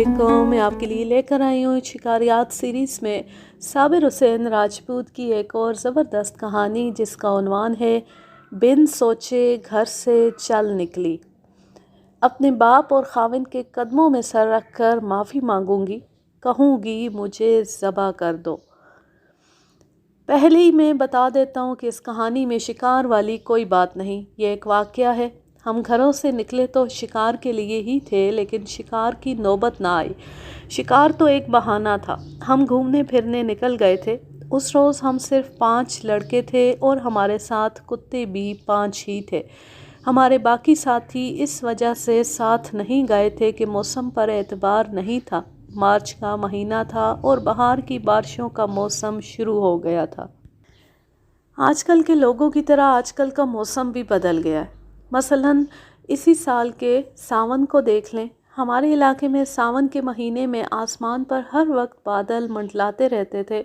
علیکم، میں آپ کے لیے لے کر آئی ہوں شکاریات سیریز میں صابر حسین راجپوت کی ایک اور زبردست کہانی جس کا عنوان ہے بن سوچے گھر سے چل نکلی۔ اپنے باپ اور خاوند کے قدموں میں سر رکھ کر معافی مانگوں گی، کہوں گی مجھے ذبح کر دو۔ پہلے ہی میں بتا دیتا ہوں کہ اس کہانی میں شکار والی کوئی بات نہیں، یہ ایک واقعہ ہے۔ ہم گھروں سے نکلے تو شکار کے لیے ہی تھے، لیکن شکار کی نوبت نہ آئی۔ شکار تو ایک بہانہ تھا، ہم گھومنے پھرنے نکل گئے تھے۔ اس روز ہم صرف 5 لڑکے تھے اور ہمارے ساتھ کتے بھی 5 ہی تھے۔ ہمارے باقی ساتھی اس وجہ سے ساتھ نہیں گئے تھے کہ موسم پر اعتبار نہیں تھا۔ مارچ کا مہینہ تھا اور بہار کی بارشوں کا موسم شروع ہو گیا تھا۔ آج کل کے لوگوں کی طرح آج کل کا موسم بھی بدل گیا ہے۔ مثلاً اسی سال کے ساون کو دیکھ لیں۔ ہمارے علاقے میں ساون کے مہینے میں آسمان پر ہر وقت بادل منڈلاتے رہتے تھے۔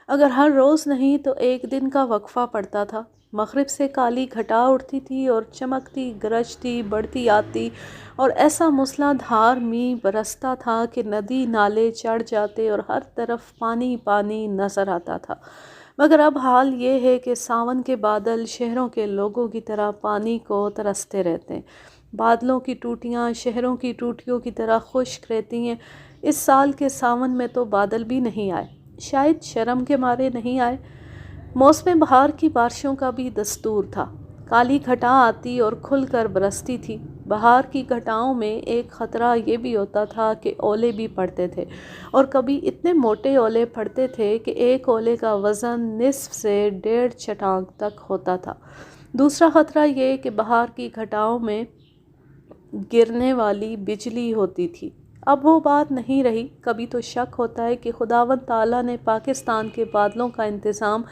اگر ہر روز نہیں تو ایک دن کا وقفہ پڑتا تھا۔ مغرب سے کالی گھٹا اٹھتی تھی اور چمکتی، گرجتی، بڑھتی آتی اور ایسا موسلا دھار می برستا تھا کہ ندی نالے چڑھ جاتے اور ہر طرف پانی پانی نظر آتا تھا۔ مگر اب حال یہ ہے کہ ساون کے بادل شہروں کے لوگوں کی طرح پانی کو ترستے رہتے ہیں۔ بادلوں کی ٹوٹیاں شہروں کی ٹوٹیوں کی طرح خشک رہتی ہیں۔ اس سال کے ساون میں تو بادل بھی نہیں آئے، شاید شرم کے مارے نہیں آئے۔ موسم بہار کی بارشوں کا بھی دستور تھا۔ کالی گھٹا آتی اور کھل کر برستی تھی۔ بہار کی گھٹاؤں میں ایک خطرہ یہ بھی ہوتا تھا کہ اولے بھی پڑتے تھے، اور کبھی اتنے موٹے اولے پڑتے تھے کہ ایک اولے کا وزن نصف سے 1.5 چٹانگ تک ہوتا تھا۔ دوسرا خطرہ یہ کہ بہار کی گھٹاؤں میں گرنے والی بجلی ہوتی تھی۔ اب وہ بات نہیں رہی۔ کبھی تو شک ہوتا ہے کہ خداوند تعالیٰ نے پاکستان کے بادلوں کا انتظام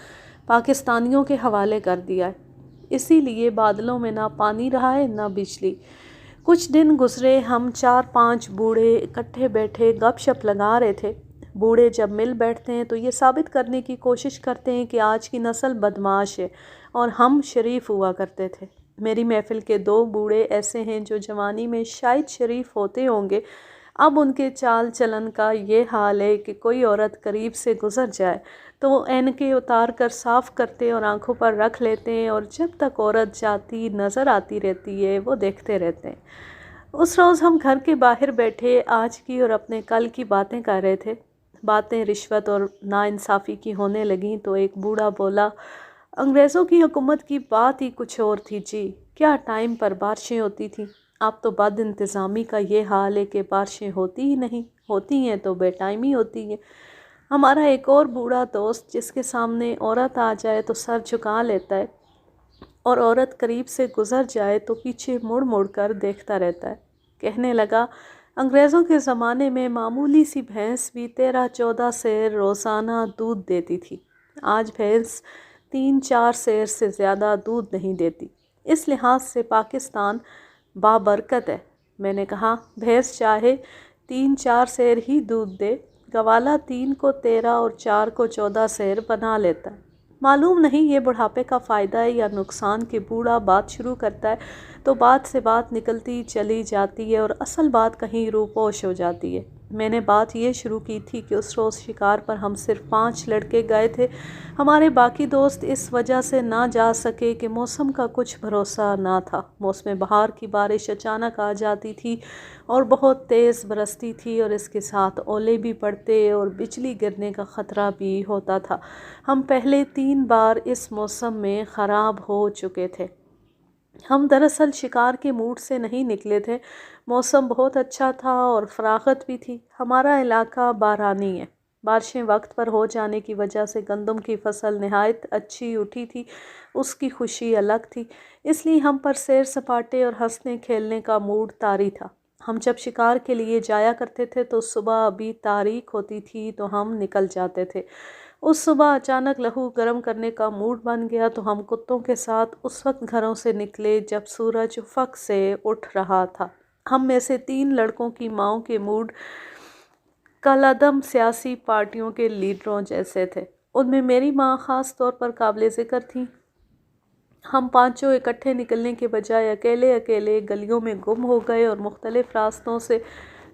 پاکستانیوں کے حوالے کر دیا ہے، اسی لیے بادلوں میں نہ پانی رہا ہے نہ بجلی۔ کچھ دن گزرے، ہم 4-5 بوڑھے اکٹھے بیٹھے گپ شپ لگا رہے تھے۔ بوڑھے جب مل بیٹھتے ہیں تو یہ ثابت کرنے کی کوشش کرتے ہیں کہ آج کی نسل بدمعاش ہے اور ہم شریف ہوا کرتے تھے۔ میری محفل کے 2 بوڑھے ایسے ہیں جو جوانی میں شاید شریف ہوتے ہوں گے۔ اب ان کے چال چلن کا یہ حال ہے کہ کوئی عورت قریب سے گزر جائے تو وہ اینکیں اتار کر صاف کرتے اور آنکھوں پر رکھ لیتے ہیں، اور جب تک عورت جاتی نظر آتی رہتی ہے وہ دیکھتے رہتے ہیں۔ اس روز ہم گھر کے باہر بیٹھے آج کی اور اپنے کل کی باتیں کر رہے تھے۔ باتیں رشوت اور ناانصافی کی ہونے لگیں تو ایک بوڑھا بولا، انگریزوں کی حکومت کی بات ہی کچھ اور تھی جی، کیا ٹائم پر بارشیں ہوتی تھیں۔ اب تو بد انتظامی کا یہ حال ہے کہ بارشیں ہوتی ہی نہیں، ہوتی ہیں تو بے ٹائمی ہوتی ہیں۔ ہمارا ایک اور بوڑھا دوست جس کے سامنے عورت آ جائے تو سر جھکا لیتا ہے، اور عورت قریب سے گزر جائے تو پیچھے مڑ مڑ کر دیکھتا رہتا ہے۔ کہنے لگا، انگریزوں کے زمانے میں معمولی سی بھینس بھی 13-14 سیر روزانہ دودھ دیتی تھی۔ آج بھینس 3-4 سیر سے زیادہ دودھ نہیں دیتی۔ اس لحاظ سے پاکستان بابرکت ہے۔ میں نے کہا، بھینس چاہے 3-4 سیر ہی دودھ دے، گوالا 3 کو 13 اور 4 کو 14 سیر بنا لیتا ہے۔ معلوم نہیں یہ بڑھاپے کا فائدہ ہے یا نقصان کہ بوڑھا بات شروع کرتا ہے تو بات سے بات نکلتی چلی جاتی ہے اور اصل بات کہیں روپوش ہو جاتی ہے۔ میں نے بات یہ شروع کی تھی کہ اس روز شکار پر ہم صرف 5 لڑکے گئے تھے۔ ہمارے باقی دوست اس وجہ سے نہ جا سکے کہ موسم کا کچھ بھروسہ نہ تھا۔ موسم بہار کی بارش اچانک آ جاتی تھی اور بہت تیز برستی تھی، اور اس کے ساتھ اولے بھی پڑتے اور بجلی گرنے کا خطرہ بھی ہوتا تھا۔ ہم پہلے 3 بار اس موسم میں خراب ہو چکے تھے۔ ہم دراصل شکار کے موڈ سے نہیں نکلے تھے۔ موسم بہت اچھا تھا اور فراغت بھی تھی۔ ہمارا علاقہ بارانی ہے۔ بارشیں وقت پر ہو جانے کی وجہ سے گندم کی فصل نہایت اچھی اٹھی تھی، اس کی خوشی الگ تھی، اس لیے ہم پر سیر سپاٹے اور ہنسنے کھیلنے کا موڈ طاری تھا۔ ہم جب شکار کے لیے جایا کرتے تھے تو صبح ابھی تاریک ہوتی تھی تو ہم نکل جاتے تھے۔ اس صبح اچانک لہو گرم کرنے کا موڈ بن گیا تو ہم کتوں کے ساتھ اس وقت گھروں سے نکلے جب سورج افق سے اٹھ رہا تھا۔ ہم میں سے 3 لڑکوں کی ماؤں کے موڈ کالعدم سیاسی پارٹیوں کے لیڈروں جیسے تھے۔ ان میں میری ماں خاص طور پر قابل ذکر تھیں۔ ہم 5 اکٹھے نکلنے کے بجائے اکیلے اکیلے گلیوں میں گم ہو گئے اور مختلف راستوں سے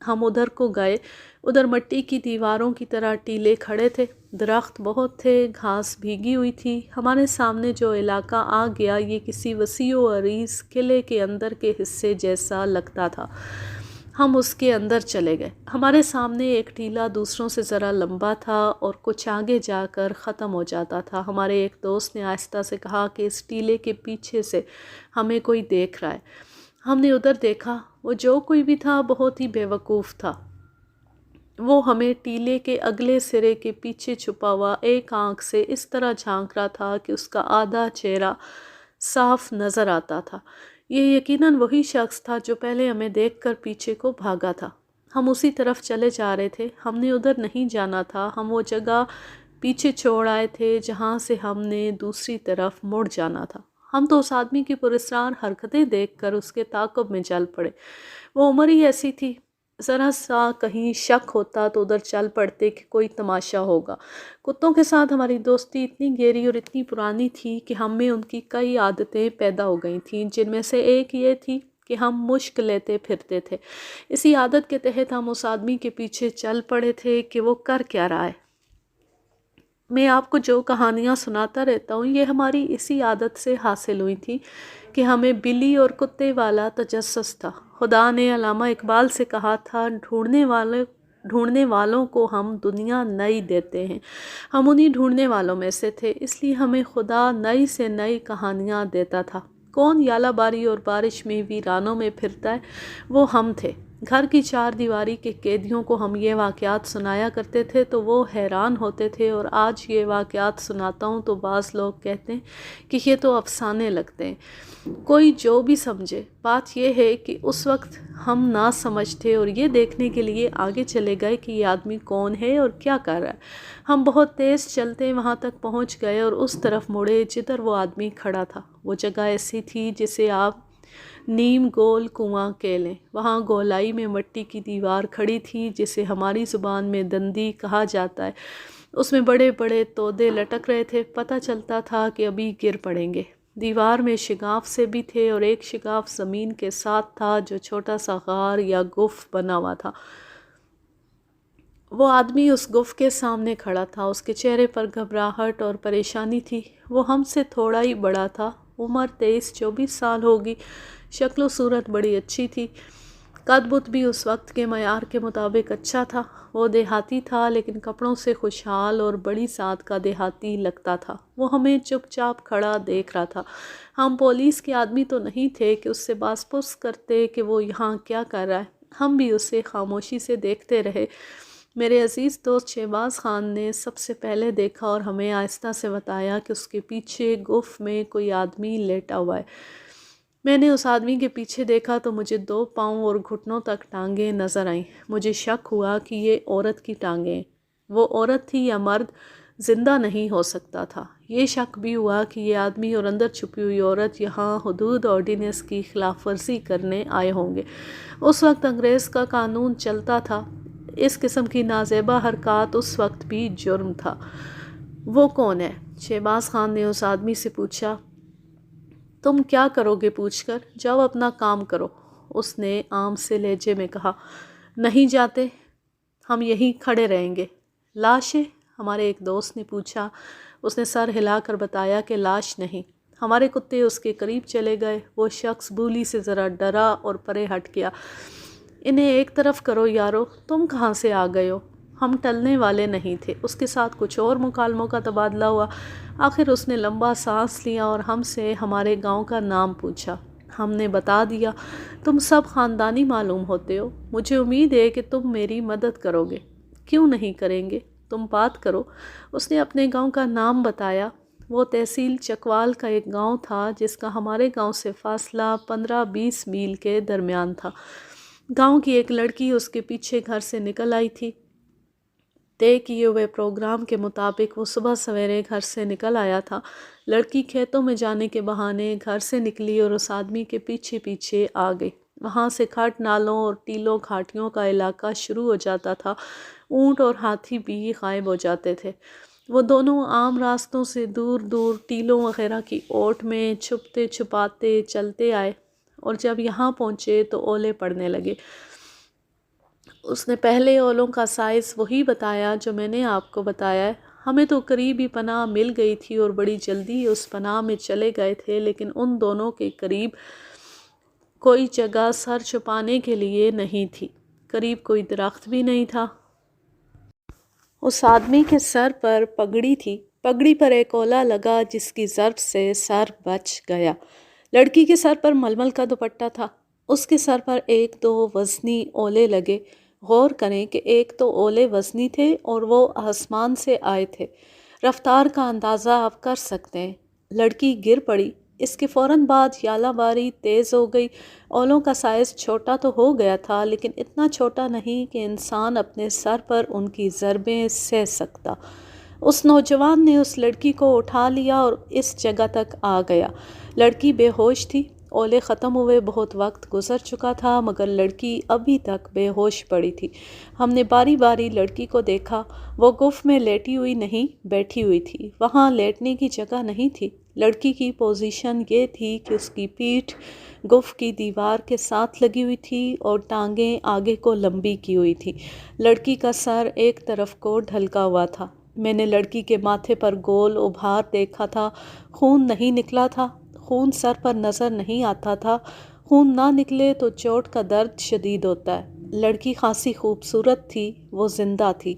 ہم ادھر کو گئے، ادھر مٹی کی دیواروں کی طرح ٹیلے کھڑے تھے، درخت بہت تھے، گھاس بھیگی ہوئی تھی۔ ہمارے سامنے جو علاقہ آ گیا یہ کسی وسیع و عریض قلعے کے اندر کے حصے جیسا لگتا تھا۔ ہم اس کے اندر چلے گئے۔ ہمارے سامنے ایک ٹیلہ دوسروں سے ذرا لمبا تھا اور کچھ آگے جا کر ختم ہو جاتا تھا۔ ہمارے ایک دوست نے آہستہ سے کہا کہ اس ٹیلے کے پیچھے سے ہمیں کوئی دیکھ رہا ہے۔ ہم نے ادھر دیکھا، وہ جو کوئی بھی تھا بہت ہی بے وقوف تھا۔ وہ ہمیں ٹیلے کے اگلے سرے کے پیچھے چھپا ہوا ایک آنکھ سے اس طرح جھانک رہا تھا کہ اس کا آدھا چہرہ صاف نظر آتا تھا۔ یہ یقیناً وہی شخص تھا جو پہلے ہمیں دیکھ کر پیچھے کو بھاگا تھا۔ ہم اسی طرف چلے جا رہے تھے، ہم نے ادھر نہیں جانا تھا، ہم وہ جگہ پیچھے چھوڑ آئے تھے جہاں سے ہم نے دوسری طرف مڑ جانا تھا۔ ہم تو اس آدمی کی پراسرار حرکتیں دیکھ کر اس کے تعاقب میں چل پڑے۔ وہ عمر ہی ایسی تھی، ذرا سا کہیں شک ہوتا تو ادھر چل پڑتے کہ کوئی تماشا ہوگا۔ کتوں کے ساتھ ہماری دوستی اتنی گہری اور اتنی پرانی تھی کہ ہم میں ان کی کئی عادتیں پیدا ہو گئی تھیں، جن میں سے ایک یہ تھی کہ ہم مشک لیتے پھرتے تھے۔ اسی عادت کے تحت ہم اس آدمی کے پیچھے چل پڑے تھے کہ وہ کر کیا رہا ہے۔ میں آپ کو جو کہانیاں سناتا رہتا ہوں یہ ہماری اسی عادت سے حاصل ہوئی تھی کہ ہمیں بلی اور کتے والا تجسس تھا۔ خدا نے علامہ اقبال سے کہا تھا، ڈھونڈنے والوں کو ہم دنیا نئی دیتے ہیں۔ ہم انہی ڈھونڈنے والوں میں سے تھے، اس لیے ہمیں خدا نئی سے نئی کہانیاں دیتا تھا۔ کون یالہ باری اور بارش میں ویرانوں میں پھرتا ہے؟ وہ ہم تھے۔ گھر کی چار دیواری کے قیدیوں کو ہم یہ واقعات سنایا کرتے تھے تو وہ حیران ہوتے تھے، اور آج یہ واقعات سناتا ہوں تو بعض لوگ کہتے ہیں کہ یہ تو افسانے لگتے ہیں۔ کوئی جو بھی سمجھے، بات یہ ہے کہ اس وقت ہم نہ سمجھ تھے اور یہ دیکھنے کے لیے آگے چلے گئے کہ یہ آدمی کون ہے اور کیا کر رہا ہے۔ ہم بہت تیز چلتے وہاں تک پہنچ گئے اور اس طرف مڑے جدھر وہ آدمی کھڑا تھا۔ وہ جگہ ایسی تھی جسے آپ نیم گول کنواں کہہ لیں۔ وہاں گولائی میں مٹی کی دیوار کھڑی تھی جسے ہماری زبان میں دندی کہا جاتا ہے۔ اس میں بڑے بڑے تودے لٹک رہے تھے، پتہ چلتا تھا کہ ابھی گر پڑیں گے۔ دیوار میں شگاف سے بھی تھے اور ایک شگاف زمین کے ساتھ تھا جو چھوٹا سا غار یا گف بنا ہوا تھا۔ وہ آدمی اس گف کے سامنے کھڑا تھا، اس کے چہرے پر گھبراہٹ اور پریشانی تھی۔ وہ ہم سے تھوڑا ہی بڑا تھا، عمر 23-24 سال ہوگی۔ شکل و صورت بڑی اچھی تھی، قد بت بھی اس وقت کے معیار کے مطابق اچھا تھا۔ وہ دیہاتی تھا لیکن کپڑوں سے خوشحال اور بڑی سادھ کا دیہاتی لگتا تھا۔ وہ ہمیں چپ چاپ کھڑا دیکھ رہا تھا۔ ہم پولیس کے آدمی تو نہیں تھے کہ اس سے باز پرس کرتے کہ وہ یہاں کیا کر رہا ہے۔ ہم بھی اسے خاموشی سے دیکھتے رہے۔ میرے عزیز دوست شہباز خان نے سب سے پہلے دیکھا اور ہمیں آہستہ سے بتایا کہ اس کے پیچھے گف میں کوئی آدمی لیٹا ہوا ہے۔ میں نے اس آدمی کے پیچھے دیکھا تو مجھے 2 پاؤں اور گھٹنوں تک ٹانگیں نظر آئیں۔ مجھے شک ہوا کہ یہ عورت کی ٹانگیں ہیں۔ وہ عورت تھی یا مرد زندہ نہیں ہو سکتا تھا۔ یہ شک بھی ہوا کہ یہ آدمی اور اندر چھپی ہوئی عورت یہاں حدود آرڈیننس کی خلاف ورزی کرنے آئے ہوں گے۔ اس وقت انگریز کا قانون چلتا تھا، اس قسم کی نازیبہ حرکات اس وقت بھی جرم تھا۔ وہ کون ہے؟ شہباز خان نے اس آدمی سے پوچھا۔ تم کیا کرو گے پوچھ کر؟ جاؤ اپنا کام کرو، اس نے عام سے لہجے میں کہا۔ نہیں جاتے، ہم یہیں کھڑے رہیں گے۔ لاش ہے؟ ہمارے ایک دوست نے پوچھا۔ اس نے سر ہلا کر بتایا کہ لاش نہیں۔ ہمارے کتے اس کے قریب چلے گئے۔ وہ شخص بولی سے ذرا ڈرا اور پرے ہٹ گیا۔ انہیں ایک طرف کرو یارو، تم کہاں سے آ گئے ہو؟ ہم ٹلنے والے نہیں تھے۔ اس کے ساتھ کچھ اور مکالموں کا تبادلہ ہوا۔ آخر اس نے لمبا سانس لیا اور ہم سے ہمارے گاؤں کا نام پوچھا۔ ہم نے بتا دیا۔ تم سب خاندانی معلوم ہوتے ہو، مجھے امید ہے کہ تم میری مدد کرو گے۔ کیوں نہیں کریں گے، تم بات کرو۔ اس نے اپنے گاؤں کا نام بتایا۔ وہ تحصیل چکوال کا ایک گاؤں تھا جس کا ہمارے گاؤں سے فاصلہ 15-20 میل کے درمیان تھا۔ گاؤں کی ایک لڑکی اس کے پیچھے گھر سے نکل آئی تھی۔ طے کیے ہوئے پروگرام کے مطابق وہ صبح سویرے گھر سے نکل آیا تھا۔ لڑکی کھیتوں میں جانے کے بہانے گھر سے نکلی اور اس آدمی کے پیچھے پیچھے آ گئی۔ وہاں سے کھٹ نالوں اور ٹیلوں گھاٹیوں کا علاقہ شروع ہو جاتا تھا۔ اونٹ اور ہاتھی بھی غائب ہو جاتے تھے۔ وہ دونوں عام راستوں سے دور دور ٹیلوں وغیرہ کی اوٹ میں چھپتے چھپاتے چلتے آئے اور جب یہاں پہنچے تو اولے پڑنے لگے۔ اس نے پہلے اولوں کا سائز وہی بتایا جو میں نے آپ کو بتایا ہے۔ ہمیں تو قریبی پناہ مل گئی تھی اور بڑی جلدی اس پناہ میں چلے گئے تھے، لیکن ان دونوں کے قریب کوئی جگہ سر چھپانے کے لیے نہیں تھی، قریب کوئی درخت بھی نہیں تھا۔ اس آدمی کے سر پر پگڑی تھی، پگڑی پر ایک اولا لگا جس کی ضرب سے سر بچ گیا۔ لڑکی کے سر پر ململ کا دوپٹہ تھا، اس کے سر پر ایک دو وزنی اولے لگے۔ غور کریں کہ ایک تو اولے وزنی تھے اور وہ آسمان سے آئے تھے۔ رفتار کا اندازہ آپ کر سکتے ہیں۔ لڑکی گر پڑی، اس کے فوراً بعد یالہ باری تیز ہو گئی۔ اولوں کا سائز چھوٹا تو ہو گیا تھا، لیکن اتنا چھوٹا نہیں کہ انسان اپنے سر پر ان کی ضربیں سہ سکتا۔ اس نوجوان نے اس لڑکی کو اٹھا لیا اور اس جگہ تک آ گیا۔ لڑکی بے ہوش تھی، اولے ختم ہوئے بہت وقت گزر چکا تھا، مگر لڑکی ابھی تک بے ہوش پڑی تھی۔ ہم نے باری باری لڑکی کو دیکھا، وہ گف میں لیٹی ہوئی نہیں، بیٹھی ہوئی تھی۔ وہاں لیٹنے کی جگہ نہیں تھی۔ لڑکی کی پوزیشن یہ تھی کہ اس کی پیٹھ گف کی دیوار کے ساتھ لگی ہوئی تھی اور ٹانگیں آگے کو لمبی کی ہوئی تھی۔ لڑکی کا سر ایک طرف کو ڈھلکا ہوا تھا۔ میں نے لڑکی کے ماتھے پر گول ابھار دیکھا تھا، خون نہیں نکلا تھا، خون سر پر نظر نہیں آتا تھا۔ خون نہ نکلے تو چوٹ کا درد شدید ہوتا ہے۔ لڑکی خاصی خوبصورت تھی، وہ زندہ تھی۔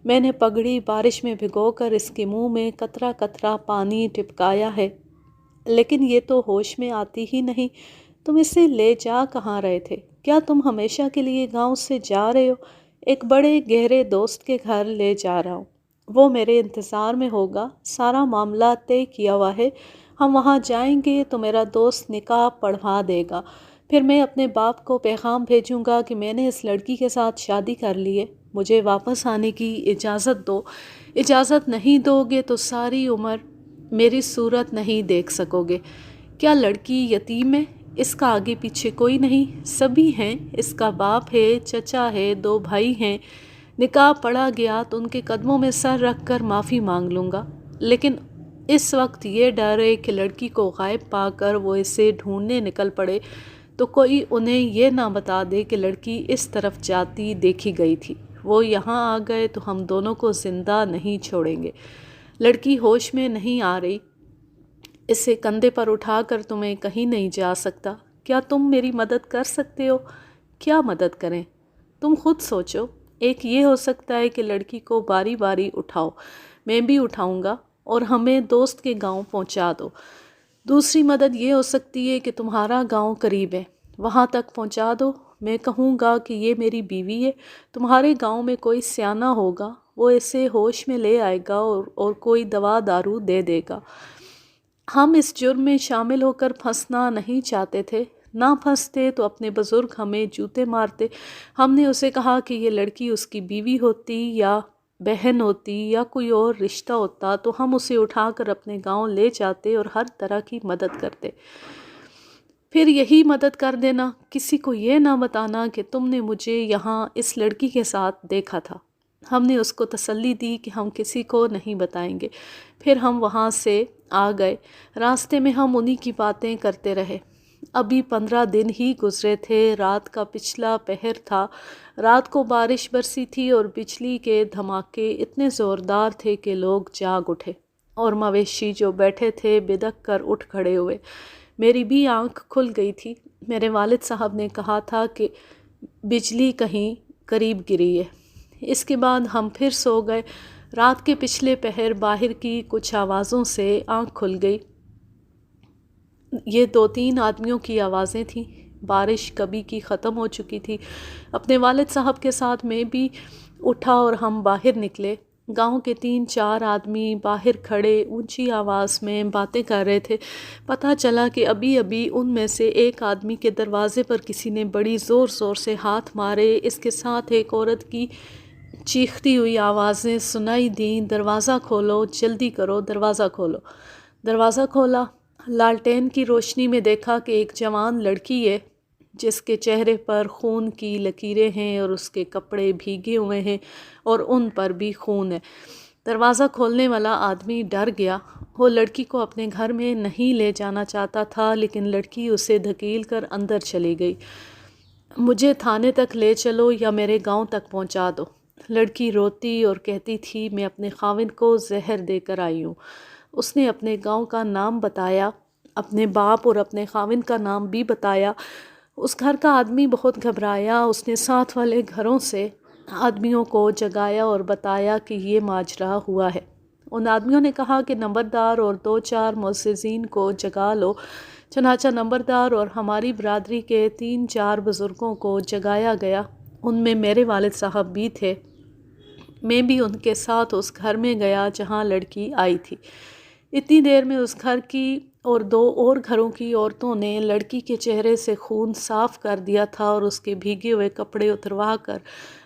میں نے پگڑی بارش میں بھگو کر اس کے منہ میں قطرہ قطرہ پانی ٹپکایا ہے، لیکن یہ تو ہوش میں آتی ہی نہیں۔ تم اسے لے جا کہاں رہے تھے؟ کیا تم ہمیشہ کے لیے گاؤں سے جا رہے ہو؟ ایک بڑے گہرے دوست کے گھر لے جا رہا ہوں، وہ میرے انتظار میں ہوگا، سارا معاملہ طے کیا ہوا ہے۔ ہم وہاں جائیں گے تو میرا دوست نکاح پڑھوا دے گا، پھر میں اپنے باپ کو پیغام بھیجوں گا کہ میں نے اس لڑکی کے ساتھ شادی کر لی ہے، مجھے واپس آنے کی اجازت دو۔ اجازت نہیں دو گے تو ساری عمر میری صورت نہیں دیکھ سکو گے۔ کیا لڑکی یتیم ہے؟ اس کا آگے پیچھے کوئی نہیں، سبھی ہیں، اس کا باپ ہے، چچا ہے، دو بھائی ہیں۔ نکاح پڑھا گیا تو ان کے قدموں میں سر رکھ کر معافی مانگ لوں گا، لیکن اس وقت یہ ڈر ہے کہ لڑکی کو غائب پا کر وہ اسے ڈھونڈنے نکل پڑے تو کوئی انہیں یہ نہ بتا دے کہ لڑکی اس طرف جاتی دیکھی گئی تھی۔ وہ یہاں آ گئے تو ہم دونوں کو زندہ نہیں چھوڑیں گے۔ لڑکی ہوش میں نہیں آ رہی، اسے کندھے پر اٹھا کر تمہیں کہیں نہیں جا سکتا۔ کیا تم میری مدد کر سکتے ہو؟ کیا مدد کریں؟ تم خود سوچو۔ ایک یہ ہو سکتا ہے کہ لڑکی کو باری باری اٹھاؤ، میں بھی اٹھاؤں گا، اور ہمیں دوست کے گاؤں پہنچا دو۔ دوسری مدد یہ ہو سکتی ہے کہ تمہارا گاؤں قریب ہے، وہاں تک پہنچا دو۔ میں کہوں گا کہ یہ میری بیوی ہے، تمہارے گاؤں میں کوئی سیانا ہوگا، وہ اسے ہوش میں لے آئے گا اور کوئی دوا دارو دے دے گا۔ ہم اس جرم میں شامل ہو کر پھنسنا نہیں چاہتے تھے، نہ پھنستے تو اپنے بزرگ ہمیں جوتے مارتے۔ ہم نے اسے کہا کہ یہ لڑکی اس کی بیوی ہوتی یا بہن ہوتی یا کوئی اور رشتہ ہوتا تو ہم اسے اٹھا کر اپنے گاؤں لے جاتے اور ہر طرح کی مدد کرتے۔ پھر یہی مدد کر دینا، کسی کو یہ نہ بتانا کہ تم نے مجھے یہاں اس لڑکی کے ساتھ دیکھا تھا۔ ہم نے اس کو تسلی دی کہ ہم کسی کو نہیں بتائیں گے۔ پھر ہم وہاں سے آ گئے۔ راستے میں ہم انہی کی باتیں کرتے رہے۔ ابھی 15 دن ہی گزرے تھے، رات کا پچھلا پہر تھا۔ رات کو بارش برسی تھی اور بجلی کے دھماکے اتنے زوردار تھے کہ لوگ جاگ اٹھے، اور مویشی جو بیٹھے تھے بدک کر اٹھ کھڑے ہوئے۔ میری بھی آنکھ کھل گئی تھی۔ میرے والد صاحب نے کہا تھا کہ بجلی کہیں قریب گری ہے۔ اس کے بعد ہم پھر سو گئے۔ رات کے پچھلے پہر باہر کی کچھ آوازوں سے آنکھ کھل گئی۔ یہ 2-3 آدمیوں کی آوازیں تھیں۔ بارش کبھی کی ختم ہو چکی تھی۔ اپنے والد صاحب کے ساتھ میں بھی اٹھا اور ہم باہر نکلے۔ گاؤں کے 3-4 آدمی باہر کھڑے اونچی آواز میں باتیں کر رہے تھے۔ پتہ چلا کہ ابھی ابھی ان میں سے ایک آدمی کے دروازے پر کسی نے بڑی زور زور سے ہاتھ مارے۔ اس کے ساتھ ایک عورت کی چیختی ہوئی آوازیں سنائی دیں، دروازہ کھولو، جلدی کرو، دروازہ کھولو۔ دروازہ کھولا، لالٹین کی روشنی میں دیکھا کہ ایک جوان لڑکی ہے جس کے چہرے پر خون کی لکیریں ہیں اور اس کے کپڑے بھیگے ہوئے ہیں اور ان پر بھی خون ہے۔ دروازہ کھولنے والا آدمی ڈر گیا۔ وہ لڑکی کو اپنے گھر میں نہیں لے جانا چاہتا تھا، لیکن لڑکی اسے دھکیل کر اندر چلی گئی۔ مجھے تھانے تک لے چلو یا میرے گاؤں تک پہنچا دو۔ لڑکی روتی اور کہتی تھی میں اپنے خاوند کو زہر دے کر آئی ہوں۔ اس نے اپنے گاؤں کا نام بتایا، اپنے باپ اور اپنے خاوند کا نام بھی بتایا۔ اس گھر کا آدمی بہت گھبرایا۔ اس نے ساتھ والے گھروں سے آدمیوں کو جگایا اور بتایا کہ یہ ماجرا ہوا ہے۔ ان آدمیوں نے کہا کہ نمبردار اور 2-4 معززین کو جگا لو۔ چنانچہ نمبردار اور ہماری برادری کے 3-4 بزرگوں کو جگایا گیا۔ ان میں میرے والد صاحب بھی تھے۔ میں بھی ان کے ساتھ اس گھر میں گیا جہاں لڑکی آئی تھی۔ اتنی دیر میں اس گھر کی اور 2 اور گھروں کی عورتوں نے لڑکی کے چہرے سے خون صاف کر دیا تھا اور اس کے بھیگے ہوئے کپڑے اتروا کر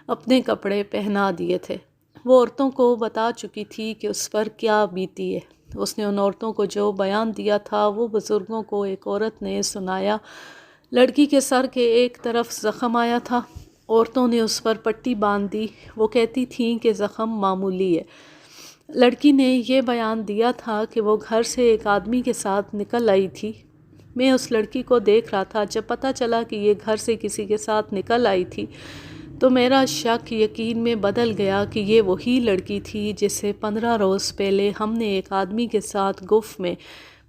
اپنے کپڑے پہنا دیے تھے۔ وہ عورتوں کو بتا چکی تھی کہ اس پر کیا بیتی ہے۔ اس نے ان عورتوں کو جو بیان دیا تھا وہ بزرگوں کو ایک عورت نے سنایا۔ لڑکی کے سر کے ایک طرف زخم آیا تھا۔ عورتوں نے اس پر پٹی باندھ دی۔ وہ کہتی تھیں کہ زخم معمولی ہے۔ لڑکی نے یہ بیان دیا تھا کہ وہ گھر سے ایک آدمی کے ساتھ نکل آئی تھی۔ میں اس لڑکی کو دیکھ رہا تھا۔ جب پتہ چلا کہ یہ گھر سے کسی کے ساتھ نکل آئی تھی تو میرا شک یقین میں بدل گیا کہ یہ وہی لڑکی تھی جسے 15 روز پہلے ہم نے ایک آدمی کے ساتھ گف میں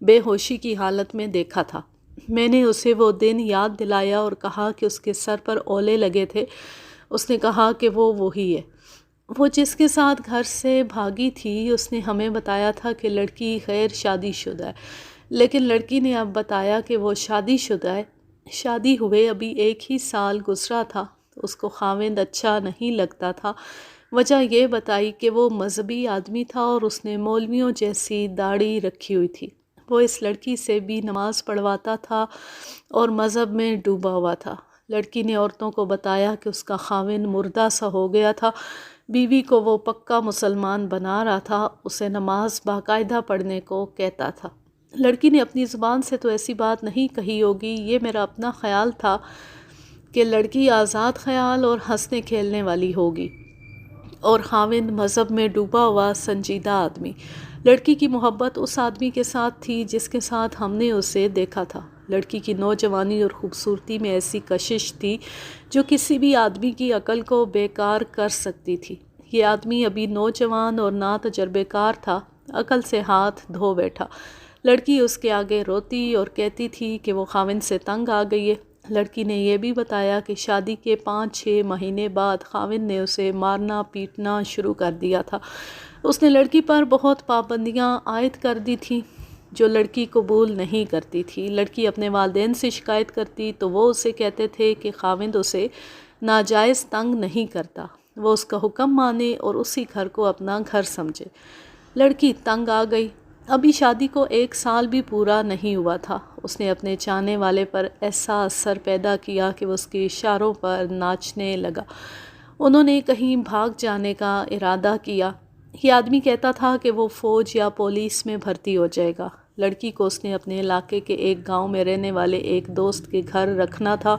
بے ہوشی کی حالت میں دیکھا تھا۔ میں نے اسے وہ دن یاد دلایا اور کہا کہ اس کے سر پر اولے لگے تھے۔ اس نے کہا کہ وہ وہی ہے۔ وہ جس کے ساتھ گھر سے بھاگی تھی اس نے ہمیں بتایا تھا کہ لڑکی غیر شادی شدہ ہے، لیکن لڑکی نے اب بتایا کہ وہ شادی شدہ ہے۔ شادی ہوئے ابھی 1 ہی سال گزرا تھا۔ اس کو خاوند اچھا نہیں لگتا تھا۔ وجہ یہ بتائی کہ وہ مذہبی آدمی تھا اور اس نے مولویوں جیسی داڑھی رکھی ہوئی تھی۔ وہ اس لڑکی سے بھی نماز پڑھواتا تھا اور مذہب میں ڈوبا ہوا تھا۔ لڑکی نے عورتوں کو بتایا کہ اس کا خاوند مردہ سا ہو گیا تھا۔ بیوی کو وہ پکا مسلمان بنا رہا تھا، اسے نماز باقاعدہ پڑھنے کو کہتا تھا۔ لڑکی نے اپنی زبان سے تو ایسی بات نہیں کہی ہوگی، یہ میرا اپنا خیال تھا کہ لڑکی آزاد خیال اور ہنسنے کھیلنے والی ہوگی، اور خاوند مذہب میں ڈوبا ہوا سنجیدہ آدمی۔ لڑکی کی محبت اس آدمی کے ساتھ تھی جس کے ساتھ ہم نے اسے دیکھا تھا۔ لڑکی کی نوجوانی اور خوبصورتی میں ایسی کشش تھی جو کسی بھی آدمی کی عقل کو بیکار کر سکتی تھی۔ یہ آدمی ابھی نوجوان اور نا تجربے کار تھا، عقل سے ہاتھ دھو بیٹھا۔ لڑکی اس کے آگے روتی اور کہتی تھی کہ وہ خاوند سے تنگ آ گئی ہے۔ لڑکی نے یہ بھی بتایا کہ شادی کے 5-6 مہینے بعد خاوند نے اسے مارنا پیٹنا شروع کر دیا تھا۔ اس نے لڑکی پر بہت پابندیاں عائد کر دی تھیں جو لڑکی قبول نہیں کرتی تھی۔ لڑکی اپنے والدین سے شکایت کرتی تو وہ اسے کہتے تھے کہ خاوند اسے ناجائز تنگ نہیں کرتا، وہ اس کا حکم مانے اور اسی گھر کو اپنا گھر سمجھے۔ لڑکی تنگ آ گئی۔ ابھی شادی کو 1 سال بھی پورا نہیں ہوا تھا۔ اس نے اپنے چاہنے والے پر ایسا اثر پیدا کیا کہ وہ اس کے اشاروں پر ناچنے لگا۔ انہوں نے کہیں بھاگ جانے کا ارادہ کیا۔ یہ آدمی کہتا تھا کہ وہ فوج یا پولیس میں بھرتی ہو جائے گا۔ لڑکی کو اس نے اپنے علاقے کے ایک گاؤں میں رہنے والے ایک دوست کے گھر رکھنا تھا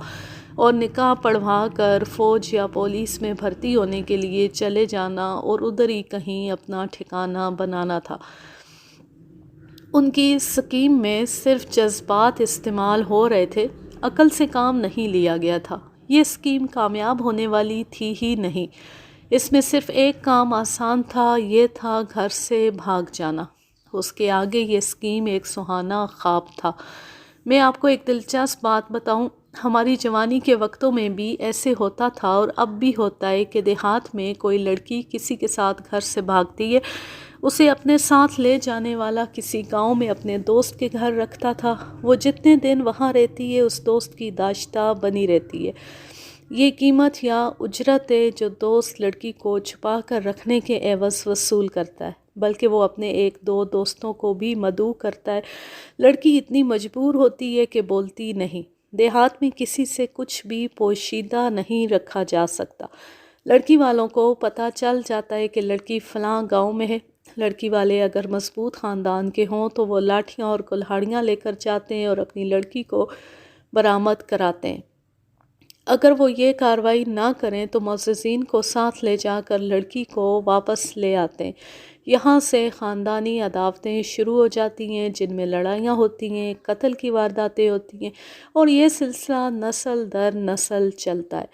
اور نکاح پڑھوا کر فوج یا پولیس میں بھرتی ہونے کے لیے چلے جانا اور ادھر ہی کہیں اپنا ٹھکانہ بنانا تھا۔ ان کی اسکیم میں صرف جذبات استعمال ہو رہے تھے، عقل سے کام نہیں لیا گیا تھا۔ یہ اسکیم کامیاب ہونے والی تھی ہی نہیں۔ اس میں صرف ایک کام آسان تھا، یہ تھا گھر سے بھاگ جانا۔ اس کے آگے یہ اسکیم ایک سہانا خواب تھا۔ میں آپ کو ایک دلچسپ بات بتاؤں، ہماری جوانی کے وقتوں میں بھی ایسے ہوتا تھا اور اب بھی ہوتا ہے کہ دیہات میں کوئی لڑکی کسی کے ساتھ گھر سے بھاگتی ہے، اسے اپنے ساتھ لے جانے والا کسی گاؤں میں اپنے دوست کے گھر رکھتا تھا۔ وہ جتنے دن وہاں رہتی ہے اس دوست کی داشتہ بنی رہتی ہے۔ یہ قیمت یا اجرت ہے جو دوست لڑکی کو چھپا کر رکھنے کے عوض وصول کرتا ہے، بلکہ وہ اپنے 1-2 دوستوں کو بھی مدعو کرتا ہے۔ لڑکی اتنی مجبور ہوتی ہے کہ بولتی نہیں۔ دیہات میں کسی سے کچھ بھی پوشیدہ نہیں رکھا جا سکتا۔ لڑکی والوں کو پتہ چل جاتا ہے کہ لڑکی فلاں گاؤں میں ہے۔ لڑکی والے اگر مضبوط خاندان کے ہوں تو وہ لاٹھیاں اور کلہاڑیاں لے کر جاتے ہیں اور اپنی لڑکی کو برآمد کراتے ہیں۔ اگر وہ یہ کارروائی نہ کریں تو معززین کو ساتھ لے جا کر لڑکی کو واپس لے آتے ہیں۔ یہاں سے خاندانی عداوتیں شروع ہو جاتی ہیں، جن میں لڑائیاں ہوتی ہیں، قتل کی وارداتیں ہوتی ہیں، اور یہ سلسلہ نسل در نسل چلتا ہے۔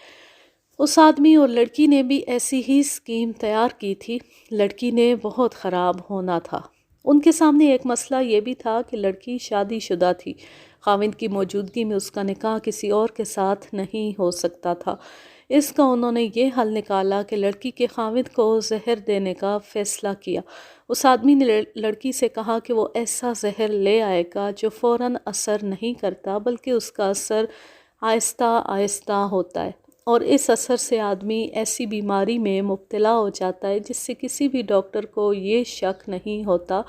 اس آدمی اور لڑکی نے بھی ایسی ہی اسکیم تیار کی تھی۔ لڑکی نے بہت خراب ہونا تھا۔ ان کے سامنے ایک مسئلہ یہ بھی تھا کہ لڑکی شادی شدہ تھی۔ خاوند کی موجودگی میں اس کا نکاح کسی اور کے ساتھ نہیں ہو سکتا تھا۔ اس کا انہوں نے یہ حل نکالا کہ لڑکی کے خاوند کو زہر دینے کا فیصلہ کیا۔ اس آدمی نے لڑکی سے کہا کہ وہ ایسا زہر لے آئے گا جو فوراً اثر نہیں کرتا، بلکہ اس کا اثر آہستہ آہستہ ہوتا ہے، اور اس اثر سے آدمی ایسی بیماری میں مبتلا ہو جاتا ہے جس سے کسی بھی ڈاکٹر کو یہ شک نہیں ہوتا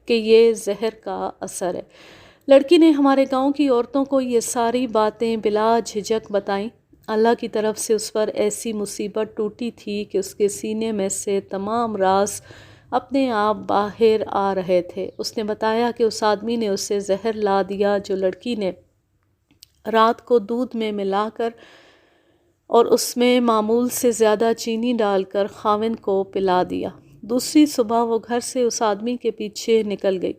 کہ یہ زہر کا اثر ہے۔ لڑکی نے ہمارے گاؤں کی عورتوں کو یہ ساری باتیں بلا جھجک بتائیں۔ اللہ کی طرف سے اس پر ایسی مصیبت ٹوٹی تھی کہ اس کے سینے میں سے تمام راز اپنے آپ باہر آ رہے تھے۔ اس نے بتایا کہ اس آدمی نے اسے زہر لا دیا جو لڑکی نے رات کو دودھ میں ملا کر اور اس میں معمول سے زیادہ چینی ڈال کر خاوند کو پلا دیا۔ دوسری صبح وہ گھر سے اس آدمی کے پیچھے نکل گئی۔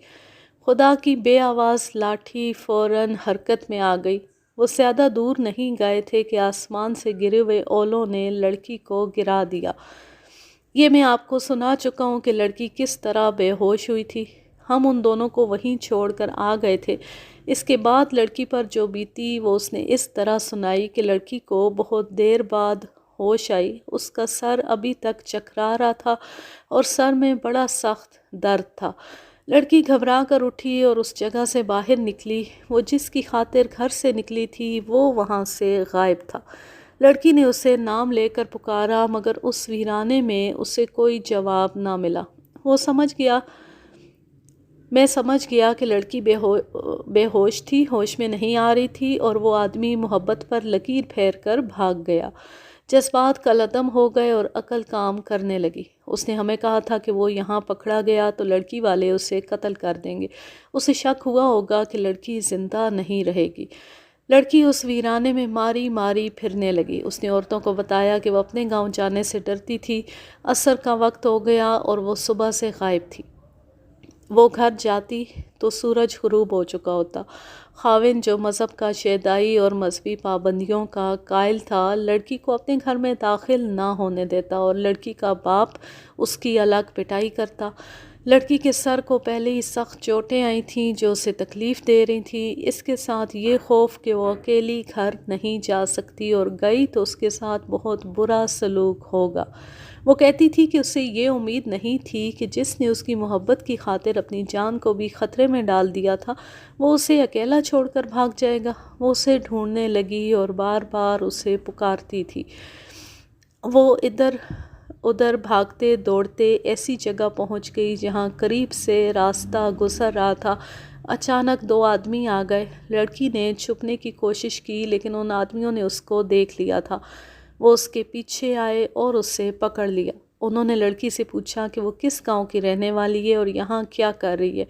خدا کی بے آواز لاٹھی فوراً حرکت میں آ گئی۔ وہ زیادہ دور نہیں گئے تھے کہ آسمان سے گرے ہوئے اولوں نے لڑکی کو گرا دیا۔ یہ میں آپ کو سنا چکا ہوں کہ لڑکی کس طرح بے ہوش ہوئی تھی۔ ہم ان دونوں کو وہیں چھوڑ کر آ گئے تھے۔ اس کے بعد لڑکی پر جو بیتی وہ اس نے اس طرح سنائی کہ لڑکی کو بہت دیر بعد ہوش آئی۔ اس کا سر ابھی تک چکرا رہا تھا اور سر میں بڑا سخت درد تھا۔ لڑکی گھبرا کر اٹھی اور اس جگہ سے باہر نکلی۔ وہ جس کی خاطر گھر سے نکلی تھی وہ وہاں سے غائب تھا۔ لڑکی نے اسے نام لے کر پکارا مگر اس ویرانے میں اسے کوئی جواب نہ ملا۔ میں سمجھ گیا کہ لڑکی بے ہوش تھی، ہوش میں نہیں آ رہی تھی، اور وہ آدمی محبت پر لکیر پھیر کر بھاگ گیا۔ جذبات کالعدم ہو گئے اور عقل کام کرنے لگی۔ اس نے ہمیں کہا تھا کہ وہ یہاں پکڑا گیا تو لڑکی والے اسے قتل کر دیں گے۔ اسے شک ہوا ہوگا کہ لڑکی زندہ نہیں رہے گی۔ لڑکی اس ویرانے میں ماری ماری پھرنے لگی۔ اس نے عورتوں کو بتایا کہ وہ اپنے گاؤں جانے سے ڈرتی تھی۔ عصر کا وقت ہو گیا اور وہ صبح سے غائب تھی۔ وہ گھر جاتی تو سورج غروب ہو چکا ہوتا۔ خاوند جو مذہب کا شیدائی اور مذہبی پابندیوں کا قائل تھا، لڑکی کو اپنے گھر میں داخل نہ ہونے دیتا اور لڑکی کا باپ اس کی الگ پٹائی کرتا۔ لڑکی کے سر کو پہلے ہی سخت چوٹیں آئی تھیں جو اسے تکلیف دے رہی تھیں۔ اس کے ساتھ یہ خوف کہ وہ اکیلی گھر نہیں جا سکتی اور گئی تو اس کے ساتھ بہت برا سلوک ہوگا۔ وہ کہتی تھی کہ اسے یہ امید نہیں تھی کہ جس نے اس کی محبت کی خاطر اپنی جان کو بھی خطرے میں ڈال دیا تھا وہ اسے اکیلا چھوڑ کر بھاگ جائے گا۔ وہ اسے ڈھونڈنے لگی اور بار بار اسے پکارتی تھی۔ وہ ادھر ادھر بھاگتے دوڑتے ایسی جگہ پہنچ گئی جہاں قریب سے راستہ گزر رہا تھا۔ اچانک دو آدمی آ گئے۔ لڑکی نے چھپنے کی کوشش کی لیکن ان آدمیوں نے اس کو دیکھ لیا تھا۔ وہ اس کے پیچھے آئے اور اسے پکڑ لیا۔ انہوں نے لڑکی سے پوچھا کہ وہ کس گاؤں کی رہنے والی ہے اور یہاں کیا کر رہی ہے۔